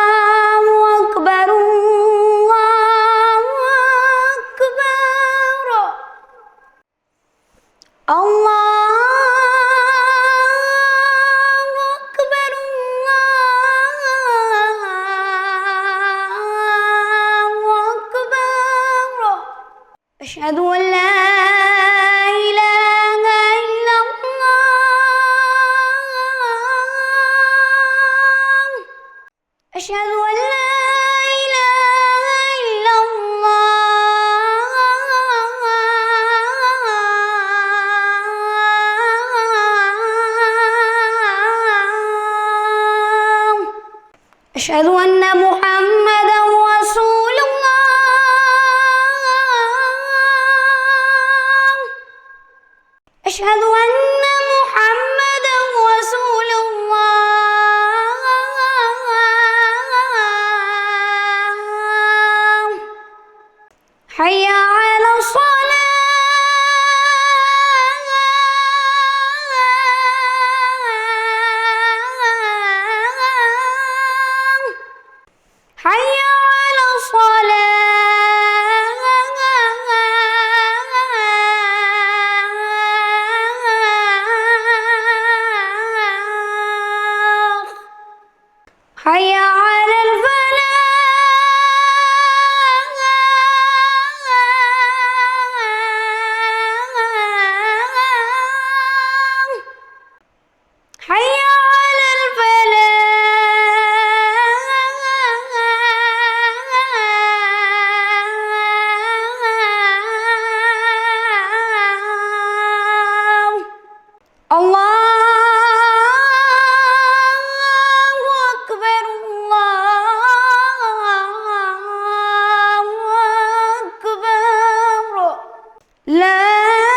الله أكبر الله أكبر الله أكبر الله أكبر أشهد أن لا إله إلا الله أشهد أن لا إله إلا الله أشهد أن محمدا رسول الله أشهد أن محمدا رسول الله حي على الصلاة حي على الصلاة حي على الفلاح حي على الفلاح الله أكبر الله أكبر لا